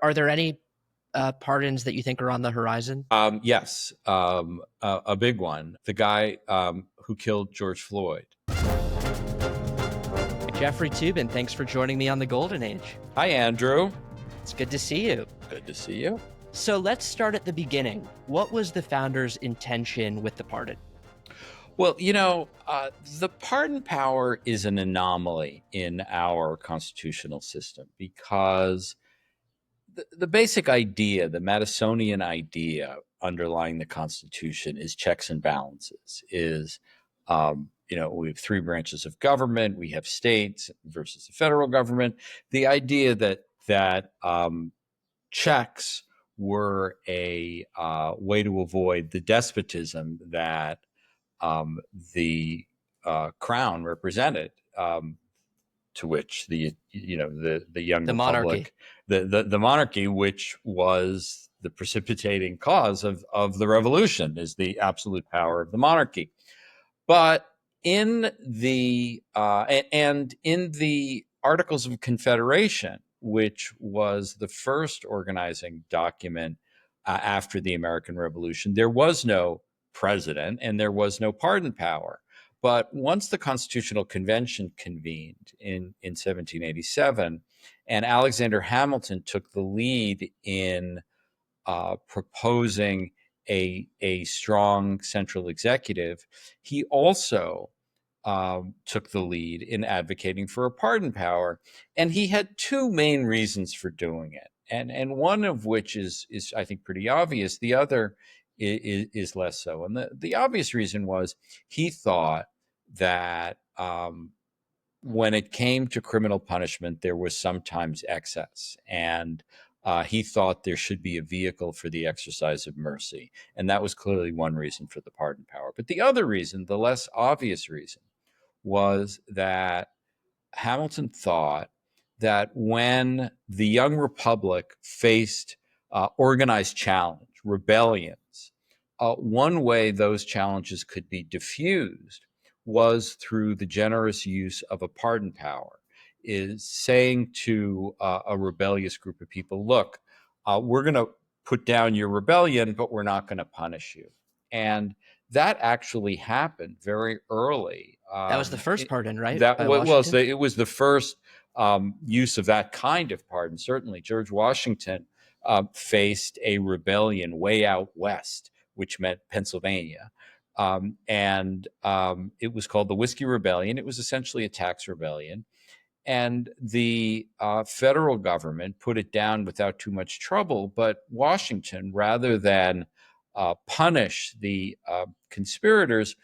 Are there any pardons that you think are on the horizon? Yes, a big one. The guy who killed George Floyd. Jeffrey Toobin, thanks for joining me on the Golden Age. Hi, Andrew. It's good to see you. Good to see you. So let's start at the beginning. What was the founders' intention with the pardon? Well, the pardon power is an anomaly in our constitutional system because the basic idea, the Madisonian idea underlying the Constitution is checks and balances, we have three branches of government. We have states versus the federal government. The idea that checks were a way to avoid the despotism that the crown represented, to which the young republic, the monarchy, which was the precipitating cause of the revolution, is the absolute power of the monarchy. But in the Articles of Confederation, which was the first organizing document after the American Revolution, there was no president and there was no pardon power. But once the Constitutional Convention convened in 1787, and Alexander Hamilton took the lead in proposing a strong central executive, he also took the lead in advocating for a pardon power. And he had two main reasons for doing it. And one of which is I think, pretty obvious. The other is less so. And the obvious reason was he thought that when it came to criminal punishment, there was sometimes excess. And he thought there should be a vehicle for the exercise of mercy. And that was clearly one reason for the pardon power. But the other reason, the less obvious reason, was that Hamilton thought that when the young republic faced organized challenge, rebellions, one way those challenges could be diffused was through the generous use of a pardon power, is saying to a rebellious group of people, look, we're going to put down your rebellion, but we're not going to punish you. And that actually happened very early. That was the first pardon, right? It was the first use of that kind of pardon. Certainly, George Washington faced a rebellion way out west, which meant Pennsylvania. And it was called the Whiskey Rebellion. It was essentially a tax rebellion. And the federal government put it down without too much trouble. But Washington, rather than punish the conspirators,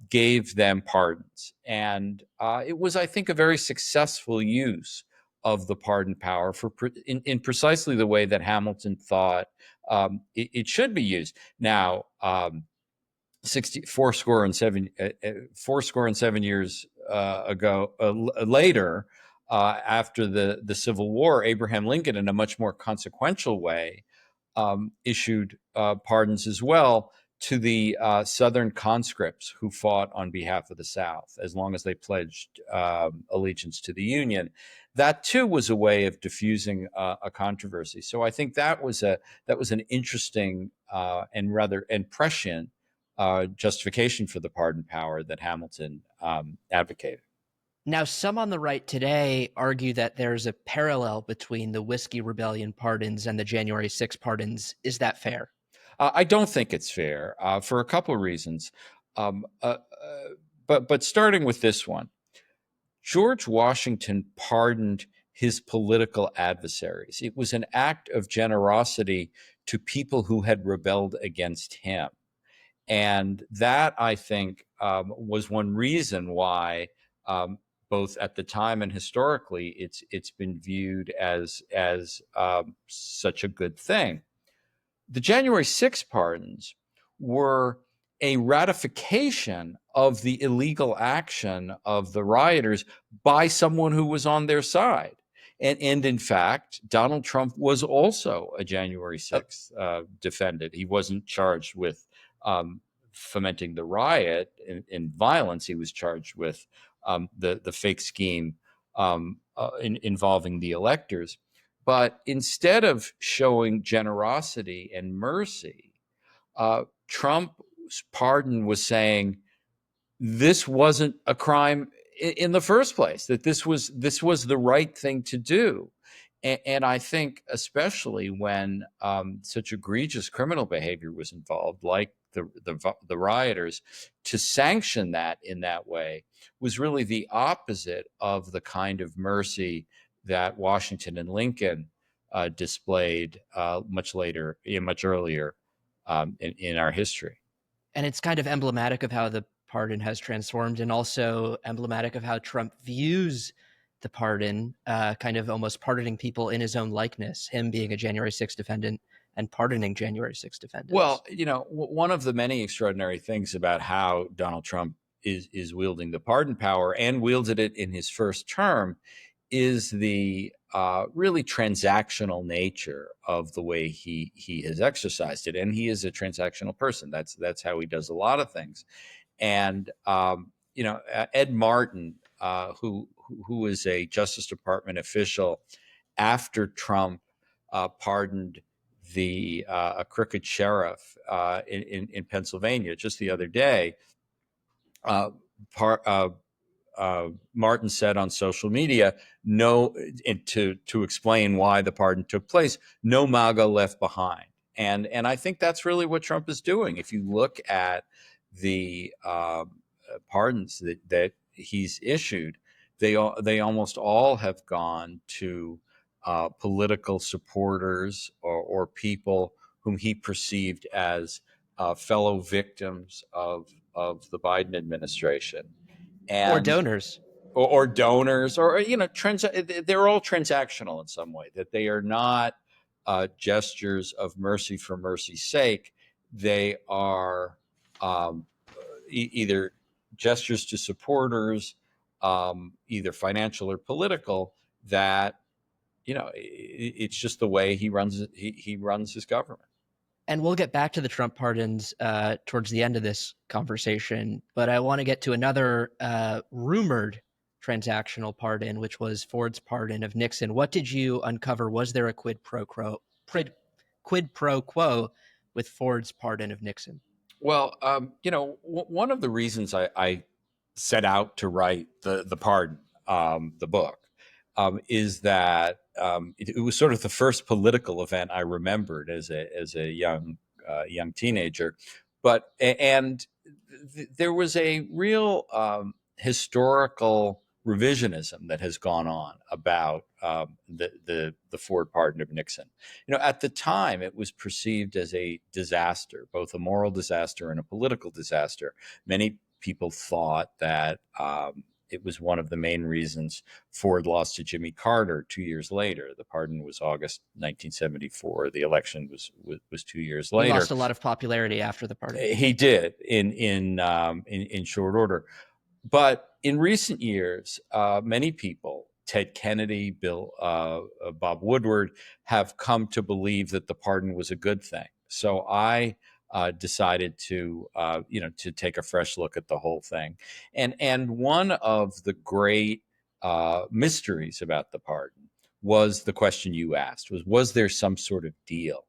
gave them pardons. And it was, I think, a very successful use of the pardon power in precisely the way that Hamilton thought it should be used. Now, 47 years later, after the Civil War, Abraham Lincoln, in a much more consequential way, issued pardons as well to the Southern conscripts who fought on behalf of the South, as long as they pledged allegiance to the Union. That too was a way of diffusing a controversy. So I think that was an interesting and rather prescient justification for the pardon power that Hamilton advocated. Now, some on the right today argue that there's a parallel between the Whiskey Rebellion pardons and the January 6 pardons. Is that fair? I don't think it's fair for a couple of reasons. But starting with this one, George Washington pardoned his political adversaries. It was an act of generosity to people who had rebelled against him. And that, I think, was one reason why, both at the time and historically, it's been viewed as such a good thing. The January 6 pardons were a ratification of the illegal action of the rioters by someone who was on their side. And in fact, Donald Trump was also a January 6th defendant. He wasn't charged with fomenting the riot in violence. He was charged with the fake scheme involving the electors. But instead of showing generosity and mercy, Trump's pardon was saying this wasn't a crime in the first place, that this was the right thing to do. And I think, especially when such egregious criminal behavior was involved, like the rioters, to sanction that in that way was really the opposite of the kind of mercy that Washington and Lincoln displayed much earlier in our history. And it's kind of emblematic of how the pardon has transformed, and also emblematic of how Trump views the pardon, kind of almost pardoning people in his own likeness, him being a January 6th defendant and pardoning January 6th defendants. Well, one of the many extraordinary things about how Donald Trump is wielding the pardon power, and wielded it in his first term, is the really transactional nature of the way he has exercised it. And he is a transactional person. That's how he does a lot of things. And Ed Martin, who is a Justice Department official after Trump pardoned a crooked sheriff in Pennsylvania just the other day, Martin said on social media, no, to explain why the pardon took place, no MAGA left behind. And I think that's really what Trump is doing. If you look at the pardons that he's issued, they almost all have gone to political supporters or people whom he perceived as fellow victims of the Biden administration. Or donors. Or donors, or they're all transactional in some way, that they are not gestures of mercy for mercy's sake. They are either gestures to supporters, either financial or political, that it's just the way he runs his government. And we'll get back to the Trump pardons towards the end of this conversation, but I want to get to another rumored transactional pardon, which was Ford's pardon of Nixon. What did you uncover? Was there a quid pro quo with Ford's pardon of Nixon? Well, one of the reasons I set out to write the pardon, the book, is that it was sort of the first political event I remembered as a young teenager, and there was a real historical revisionism that has gone on about the Ford pardon of Nixon. At the time, it was perceived as a disaster, both a moral disaster and a political disaster. Many people thought that it was one of the main reasons Ford lost to Jimmy Carter 2 years later. The pardon was August 1974. The election was 2 years later. He lost a lot of popularity after the pardon. He did in short order. But in recent years, many people, Ted Kennedy, Bob Woodward, have come to believe that the pardon was a good thing. So I decided to take a fresh look at the whole thing. And one of the great mysteries about the pardon was the question you asked: was there some sort of deal?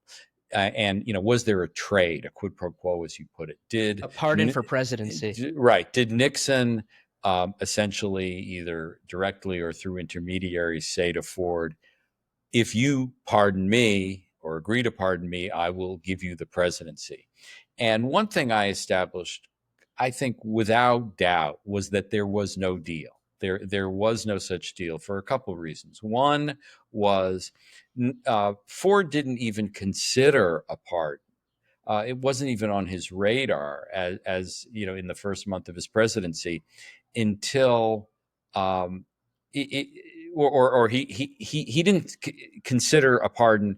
And was there a trade, a quid pro quo, as you put it? Did a pardon for presidency? Right? Did Nixon essentially, either directly or through intermediaries, say to Ford, "If you pardon me or agree to pardon me, I will give you the presidency"? And one thing I established, I think without doubt, was that there was no deal. There was no such deal, for a couple of reasons. One was Ford didn't even consider a pardon. It wasn't even on his radar as in the first month of his presidency, until he didn't consider a pardon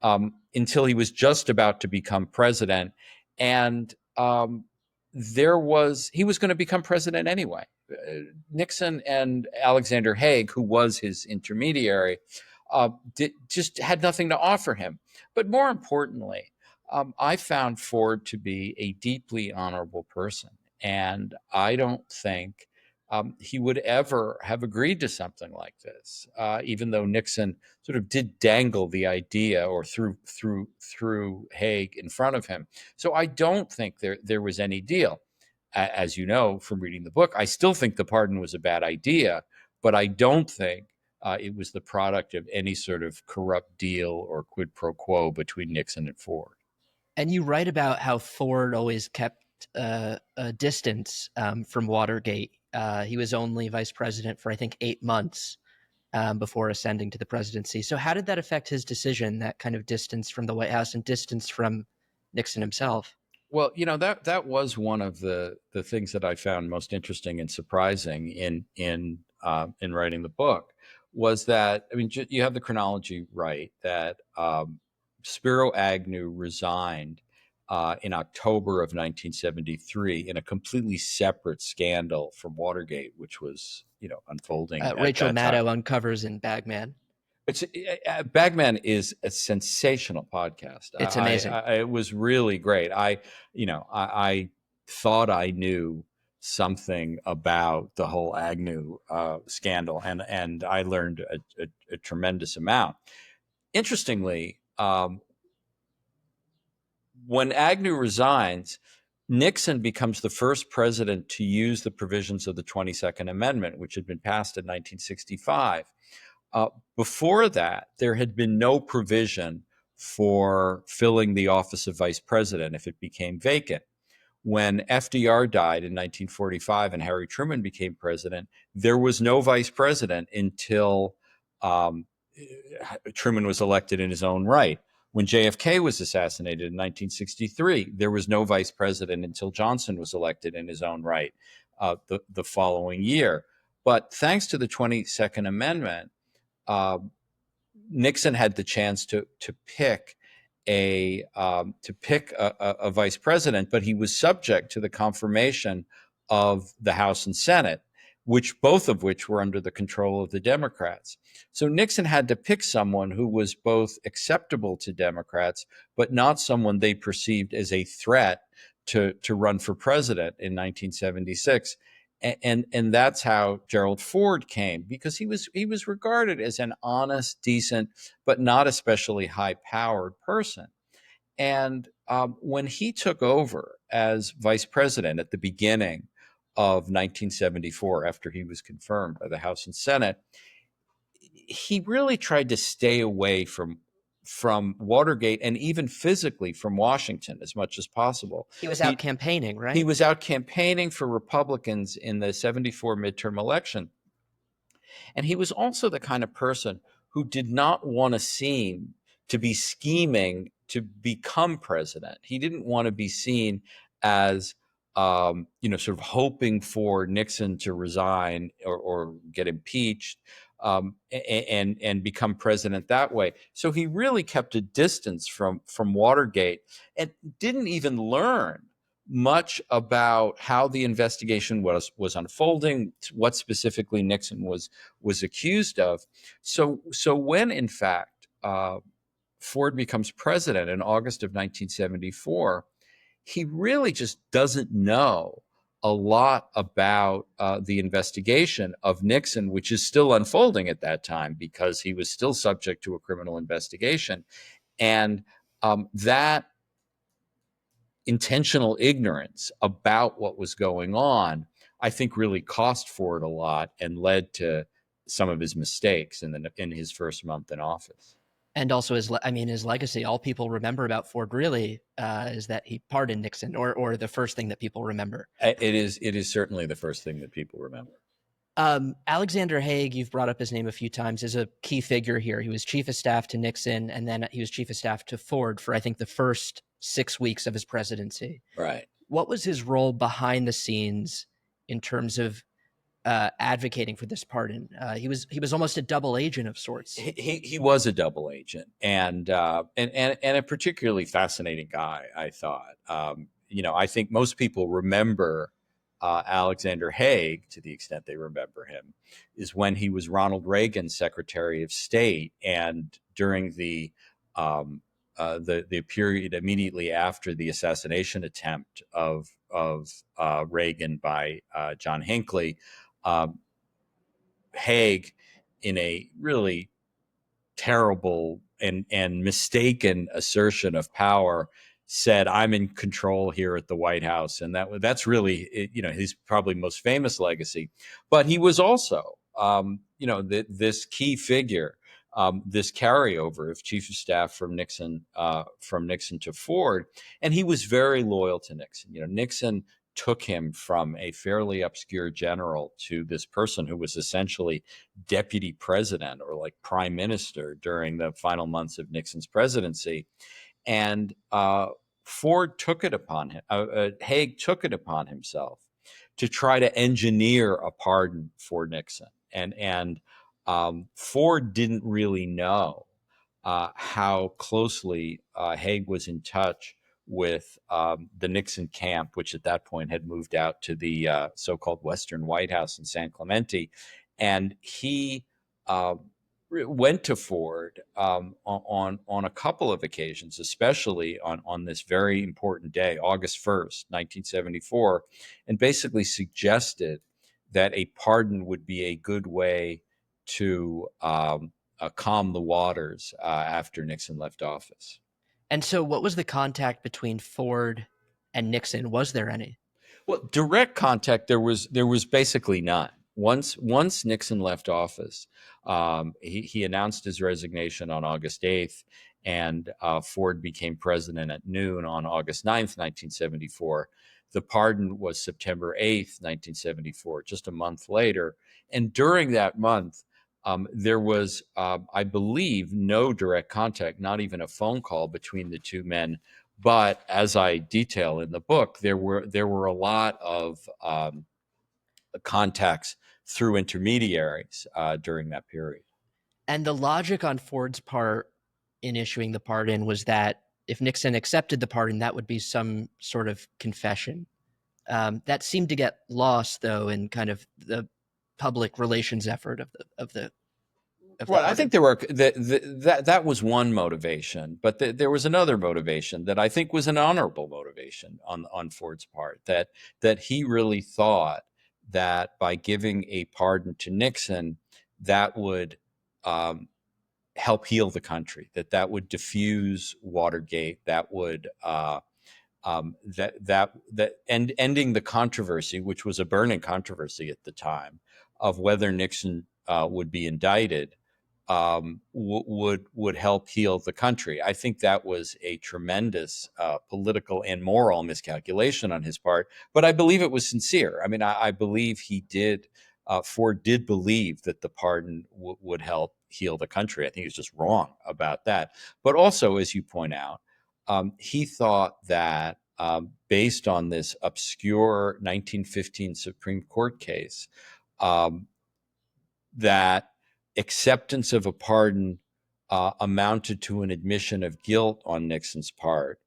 until he was just about to become president, and he was going to become president anyway. Nixon and Alexander Haig, who was his intermediary, just had nothing to offer him. But more importantly, I found Ford to be a deeply honorable person, and I don't think he would ever have agreed to something like this, even though Nixon sort of did dangle the idea or through Haig in front of him. So I don't think there was any deal. As you know from reading the book, I still think the pardon was a bad idea, but I don't think it was the product of any sort of corrupt deal or quid pro quo between Nixon and Ford. And you write about how Ford always kept a distance from Watergate. He was only vice president for, I think, 8 months before ascending to the presidency. So how did that affect his decision, that kind of distance from the White House and distance from Nixon himself? Well, that was one of the things that I found most interesting and surprising in writing the book, was that, I mean, you have the chronology right, that Spiro Agnew resigned in October of 1973 in a completely separate scandal from Watergate, which was unfolding at Rachel that time. Maddow uncovers in Bagman. Bagman is a sensational podcast. It's amazing. It was really great. I thought I knew something about the whole Agnew scandal, and I learned a tremendous amount. Interestingly, when Agnew resigns, Nixon becomes the first president to use the provisions of the 22nd Amendment, which had been passed in 1965. Before that, there had been no provision for filling the office of vice president if it became vacant. When FDR died in 1945 and Harry Truman became president, there was no vice president until Truman was elected in his own right. When JFK was assassinated in 1963, there was no vice president until Johnson was elected in his own right the following year. But thanks to the 22nd Amendment, Nixon had the chance to pick a vice president, but he was subject to the confirmation of the House and Senate, both of which were under the control of the Democrats. So Nixon had to pick someone who was both acceptable to Democrats, but not someone they perceived as a threat to run for president in 1976. And that's how Gerald Ford came, because he was regarded as an honest, decent, but not especially high-powered person. And when he took over as vice president at the beginning of 1974, after he was confirmed by the House and Senate, he really tried to stay away from Watergate and even physically from Washington as much as possible. He was out campaigning, right? He was out campaigning for Republicans in the 74 midterm election. And he was also the kind of person who did not want to seem to be scheming to become president. He didn't want to be seen as, sort of hoping for Nixon to resign or get impeached and become president that way. So he really kept a distance from Watergate and didn't even learn much about how the investigation was unfolding, what specifically Nixon was accused of. So when in fact Ford becomes president in August of 1974, he really just doesn't know a lot about the investigation of Nixon, which is still unfolding at that time because he was still subject to a criminal investigation. And that intentional ignorance about what was going on, I think, really cost Ford a lot and led to some of his mistakes in his first month in office. And also his legacy. All people remember about Ford really is that he pardoned Nixon, or the first thing that people remember. It is certainly the first thing that people remember. Alexander Haig, you've brought up his name a few times, is a key figure here. He was chief of staff to Nixon, and then he was chief of staff to Ford for, I think, the first 6 weeks of his presidency. Right. What was his role behind the scenes in terms of advocating for this pardon? He was almost a double agent of sorts. He was a double agent, and a particularly fascinating guy, I thought. I think most people remember Alexander Haig, to the extent they remember him, is when he was Ronald Reagan's Secretary of State, and during the period immediately after the assassination attempt of Reagan by John Hinckley. um, Haig, in a really terrible and mistaken assertion of power, said, "I'm in control here at the White House," and that's really, his probably most famous legacy. But he was also, this key figure, this carryover of chief of staff from Nixon to Ford, and he was very loyal to Nixon. Nixon took him from a fairly obscure general to this person who was essentially deputy president or like prime minister during the final months of Nixon's presidency. And Ford took it upon him, Haig took it upon himself to try to engineer a pardon for Nixon. And Ford didn't really know how closely Haig was in touch with the Nixon camp, which at that point had moved out to the so-called Western White House in San Clemente. And he went to Ford on a couple of occasions, especially on this very important day, August 1st, 1974, and basically suggested that a pardon would be a good way to calm the waters after Nixon left office. And so what was the contact between Ford and Nixon? Was there any? Well, direct contact, there was basically none. Once Nixon left office, he announced his resignation on August 8th, and Ford became president at noon on August 9th, 1974. The pardon was September 8th, 1974, just a month later. And during that month, there was, I believe, no direct contact, not even a phone call between the two men. But as I detail in the book, there were a lot of contacts through intermediaries during that period. And the logic on Ford's part in issuing the pardon was that if Nixon accepted the pardon, that would be some sort of confession. That seemed to get lost, though, in kind of the public relations effort of the Well, I think there were that was one motivation, but there was another motivation that I think was an honorable motivation on Ford's part, that he really thought that by giving a pardon to Nixon, that would help heal the country, that would diffuse Watergate, that would ending the controversy, which was a burning controversy at the time, of whether Nixon would be indicted, would help heal the country. I think that was a tremendous political and moral miscalculation on his part, but I believe it was sincere. I mean, I believe he did. Ford did believe that the pardon would help heal the country. I think he's just wrong about that. But also, as you point out, he thought that based on this obscure 1915 Supreme Court case, that acceptance of a pardon amounted to an admission of guilt on Nixon's part.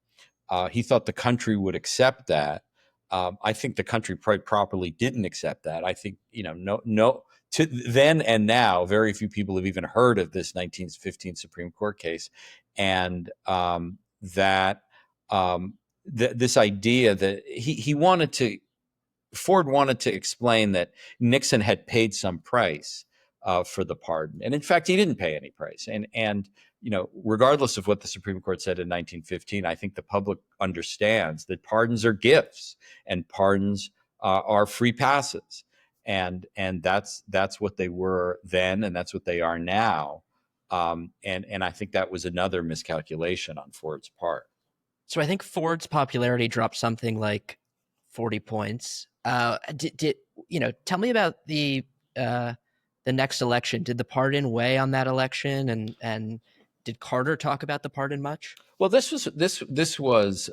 He thought the country would accept that. I think the country properly didn't accept that. I think, no. To then and now, very few people have even heard of this 1915 Supreme Court case, and this idea that Ford wanted to explain that Nixon had paid some price for the pardon, and in fact, he didn't pay any price. And regardless of what the Supreme Court said in 1915, I think the public understands that pardons are gifts, and pardons are free passes, and that's what they were then, and that's what they are now. And I think that was another miscalculation on Ford's part. So I think Ford's popularity dropped something like 40 points. Tell me about the next election. Did the pardon weigh on that election, and did Carter talk about the pardon much? Well, this was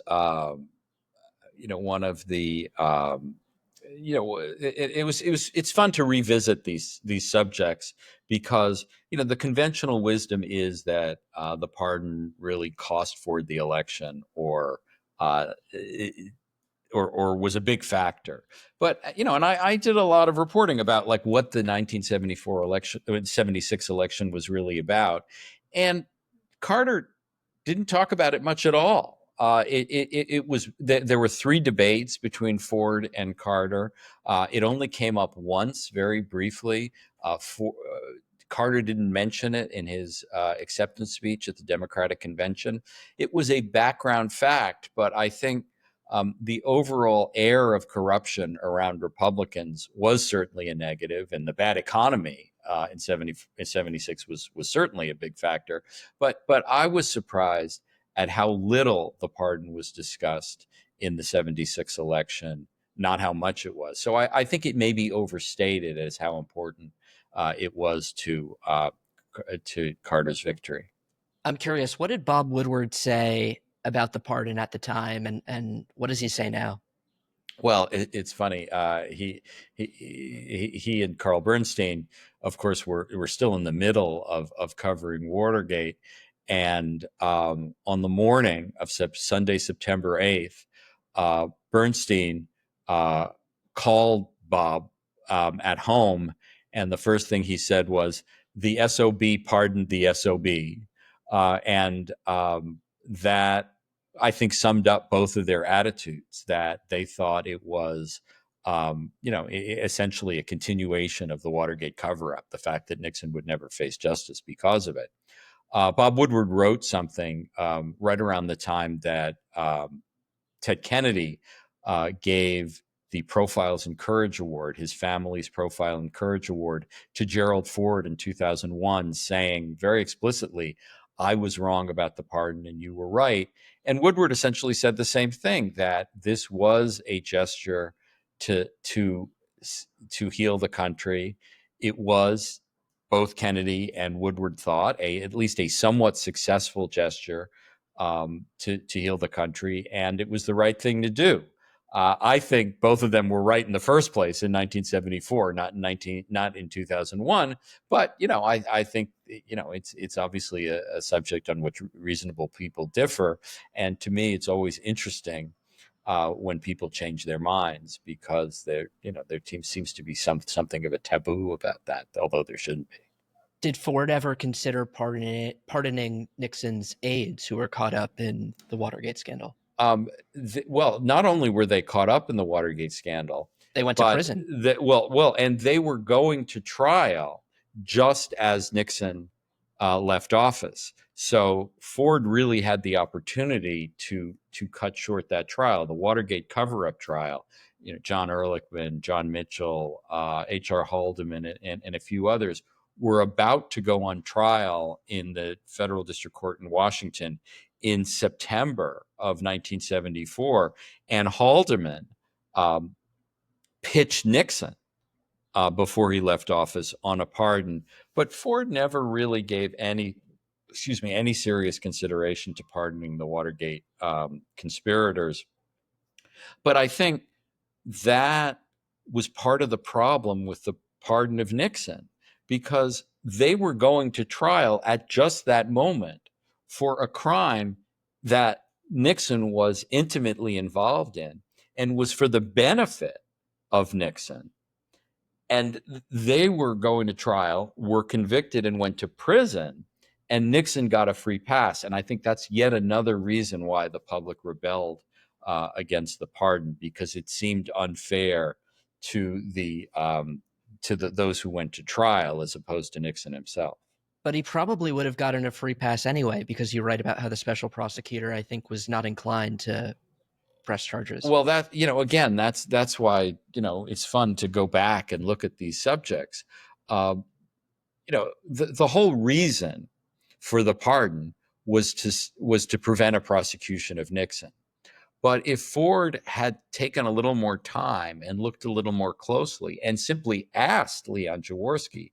one of the it's fun to revisit these subjects, because the conventional wisdom is that the pardon really cost Ford the election, or was a big factor. But and I did a lot of reporting about like what the 1974 election, 76 election was really about, and Carter didn't talk about it much at all. it was there were three debates between Ford and Carter. It only came up once, very briefly. Carter didn't mention it in his acceptance speech at the Democratic Convention. It was a background fact, but I think the overall air of corruption around Republicans was certainly a negative, and the bad economy in 76 was certainly a big factor. But I was surprised at how little the pardon was discussed in the 76 election, not how much it was. So I think it may be overstated as how important it was to Carter's victory. I'm curious, what did Bob Woodward say about the pardon at the time, and what does he say now? Well, it's funny. He and Carl Bernstein, of course, were still in the middle of covering Watergate, and on the morning of Sunday, September 8th, Bernstein called Bob at home, and the first thing he said was, "The SOB pardoned the SOB," and that, I think, summed up both of their attitudes, that they thought it was, essentially a continuation of the Watergate cover-up, the fact that Nixon would never face justice because of it. Bob Woodward wrote something right around the time that Ted Kennedy gave the Profiles in Courage Award, his family's Profile in Courage Award, to Gerald Ford in 2001, saying very explicitly, "I was wrong about the pardon and you were right." And Woodward essentially said the same thing, that this was a gesture to heal the country. It was, both Kennedy and Woodward thought, at least a somewhat successful gesture to heal the country, and it was the right thing to do. I think both of them were right in the first place in 1974, not in 2001. But I think it's obviously a subject on which reasonable people differ, and to me, it's always interesting when people change their minds, because their team seems to be something of a taboo about that, although there shouldn't be. Did Ford ever consider pardoning Nixon's aides who were caught up in the Watergate scandal? Well, not only were they caught up in the Watergate scandal, They went to prison. And they were going to trial just as Nixon left office. So Ford really had the opportunity to cut short that trial, the Watergate cover-up trial. John Ehrlichman, John Mitchell, H.R. Haldeman, and a few others were about to go on trial in the federal district court in Washington in September of 1974, and Haldeman pitched Nixon before he left office on a pardon, but Ford never really gave any serious consideration to pardoning the Watergate conspirators. But I think that was part of the problem with the pardon of Nixon, because they were going to trial at just that moment for a crime that Nixon was intimately involved in and was for the benefit of Nixon. And they were going to trial, were convicted, and went to prison, and Nixon got a free pass. And I think that's yet another reason why the public rebelled against the pardon, because it seemed unfair to those who went to trial, as opposed to Nixon himself. But he probably would have gotten a free pass anyway, because you write about how the special prosecutor, I think, was not inclined to press charges. Well, again, that's why it's fun to go back and look at these subjects. The whole reason for the pardon was to prevent a prosecution of Nixon. But if Ford had taken a little more time and looked a little more closely and simply asked Leon Jaworski,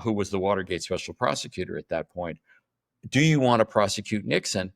who was the Watergate special prosecutor at that point, "Do you want to prosecute Nixon?"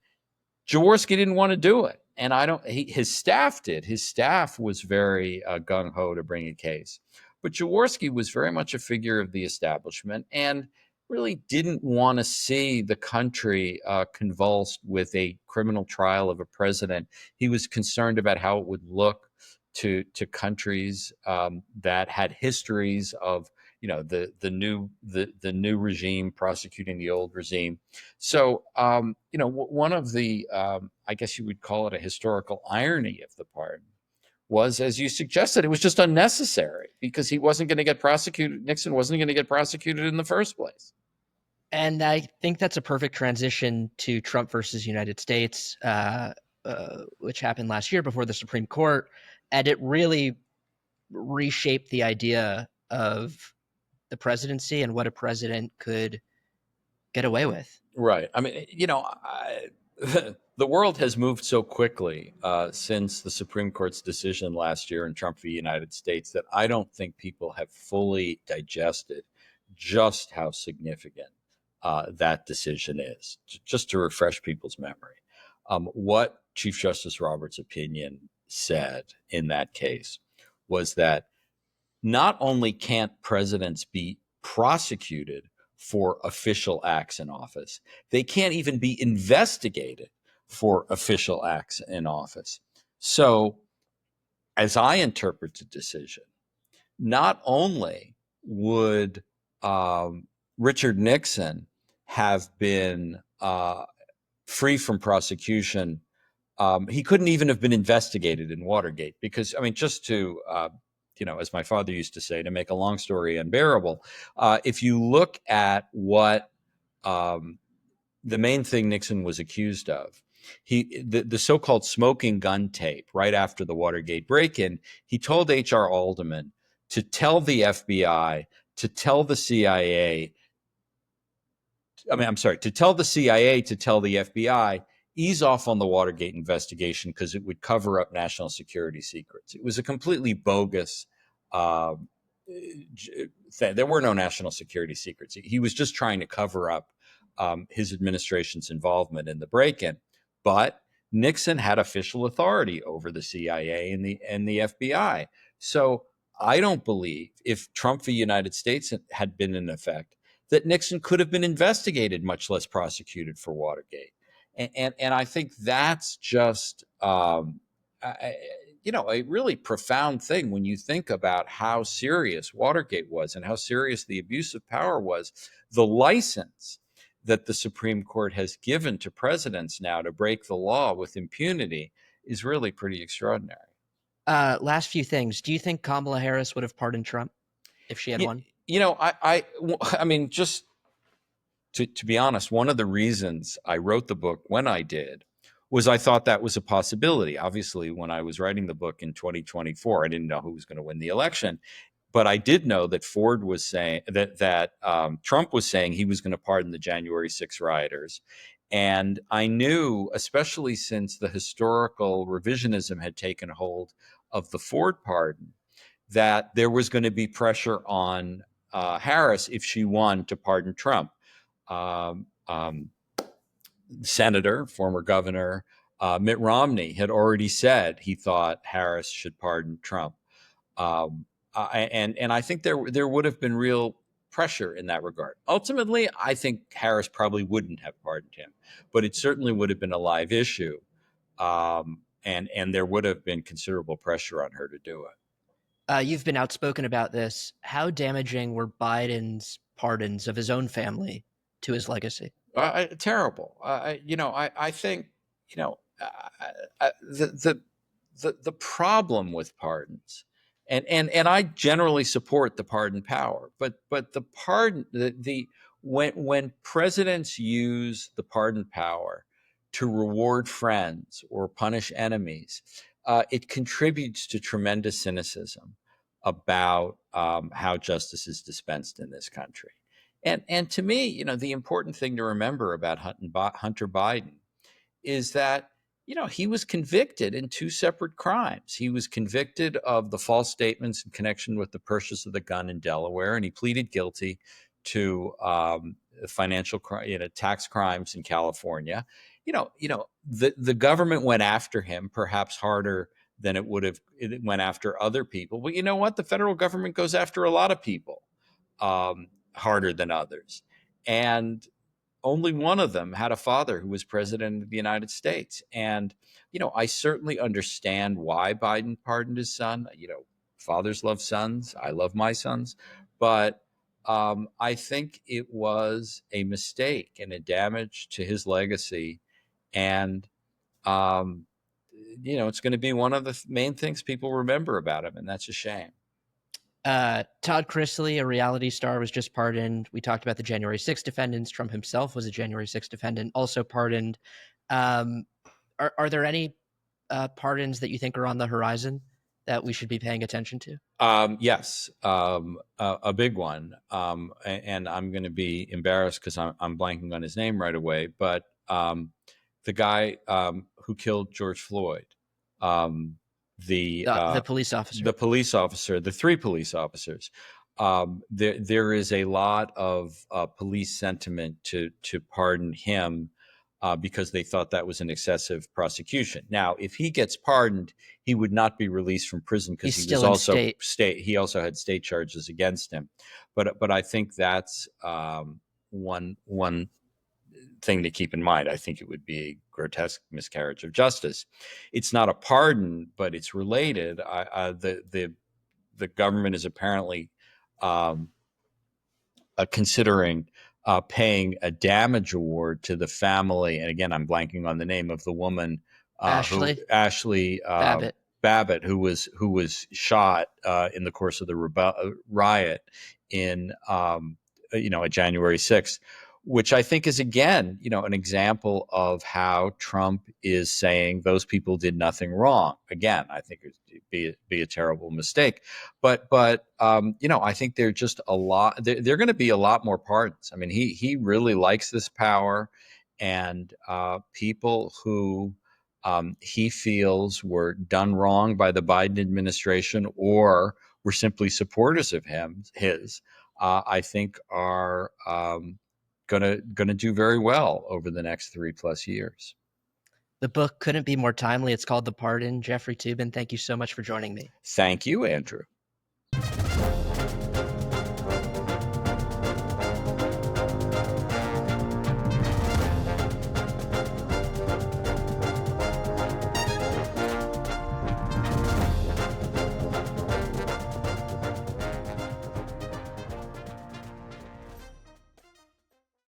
Jaworski didn't want to do it. And his staff did. His staff was very gung-ho to bring a case. But Jaworski was very much a figure of the establishment and really didn't want to see the country convulsed with a criminal trial of a president. He was concerned about how it would look to countries that had histories of the new regime prosecuting the old regime. So one of the I guess you would call it a historical irony of the pardon was, as you suggested, it was just unnecessary because he wasn't going to get prosecuted. Nixon wasn't going to get prosecuted in the first place. And I think that's a perfect transition to Trump versus United States, which happened last year before the Supreme Court. And it really reshaped the idea of the presidency and what a president could get away with. Right. I mean, the world has moved so quickly since the Supreme Court's decision last year in Trump v. United States that I don't think people have fully digested just how significant that decision is. Just to refresh people's memory, what Chief Justice Roberts' opinion said in that case was that not only can't presidents be prosecuted for official acts in office, they can't even be investigated for official acts in office. So, as I interpret the decision, not only would Richard Nixon have been free from prosecution, he couldn't even have been investigated in Watergate because, I mean, just to as my father used to say, to make a long story unbearable, if you look at what the main thing Nixon was accused of, the so-called smoking gun tape right after the Watergate break-in, he told H.R. Alderman to tell the FBI, to tell the CIA, to tell the CIA to tell the FBI, ease off on the Watergate investigation because it would cover up national security secrets. It was a completely bogus thing. There were no national security secrets. He was just trying to cover up his administration's involvement in the break-in. But Nixon had official authority over the CIA and the FBI. So I don't believe if Trump v. United States had been in effect, that Nixon could have been investigated, much less prosecuted for Watergate. And I think that's just, a really profound thing when you think about how serious Watergate was and how serious the abuse of power was. The license that the Supreme Court has given to presidents now to break the law with impunity is really pretty extraordinary. Last few things. Do you think Kamala Harris would have pardoned Trump if she had won? I mean, just to be honest, one of the reasons I wrote the book when I did was I thought that was a possibility. Obviously, when I was writing the book in 2024, I didn't know who was going to win the election. But I did know that Ford was saying that Trump was saying he was going to pardon the January 6 rioters. And I knew, especially since the historical revisionism had taken hold of the Ford pardon, that there was going to be pressure on Harris if she won to pardon Trump. Senator, former governor Mitt Romney had already said he thought Harris should pardon Trump. And I think there would have been real pressure in that regard. Ultimately, I think Harris probably wouldn't have pardoned him, but it certainly would have been a live issue. And there would have been considerable pressure on her to do it. You've been outspoken about this. How damaging were Biden's pardons of his own family to his legacy? Terrible. I think the problem with pardons, and I generally support the pardon power, but the pardon when presidents use the pardon power to reward friends or punish enemies, it contributes to tremendous cynicism about how justice is dispensed in this country. And to me, the important thing to remember about Hunter Biden is that, he was convicted in two separate crimes. He was convicted of the false statements in connection with the purchase of the gun in Delaware, and he pleaded guilty to financial tax crimes in California. The government went after him perhaps harder than it went after other people. But you know what? The federal government goes after a lot of people harder than others. And only one of them had a father who was president of the United States. And, I certainly understand why Biden pardoned his son. Fathers love sons. I love my sons. But I think it was a mistake and a damage to his legacy. And, um, it's going to be one of the main things people remember about him. And that's a shame. Todd Chrisley, a reality star, was just pardoned. We talked about the January 6th defendants. Trump himself was a January 6th defendant, also pardoned. Are there any pardons that you think are on the horizon that we should be paying attention to? Yes, a big one. And I'm going to be embarrassed because I'm blanking on his name right away. But the guy who killed George Floyd, The police officer. the police officer, the three police officers. There is a lot of police sentiment to pardon him because they thought that was an excessive prosecution. Now, if he gets pardoned, he would not be released from prison because he was also state. He also had state charges against him. But I think that's one thing to keep in mind. I think it would be a grotesque miscarriage of justice. It's not a pardon, but it's related. The government is apparently considering paying a damage award to the family. And again, I'm blanking on the name of the woman, Ashley Babbitt, who was shot in the course of the riot in a January 6th. Which I think is, again, an example of how Trump is saying those people did nothing wrong. Again, I think it'd be a terrible mistake. But I think there are just a lot. There are going to be a lot more pardons. I mean, he really likes this power, and people who he feels were done wrong by the Biden administration or were simply supporters of I think are going to do very well over the next 3+ years. The book couldn't be more timely. It's called The Pardon. Jeffrey Toobin, thank you so much for joining me. Thank you, Andrew.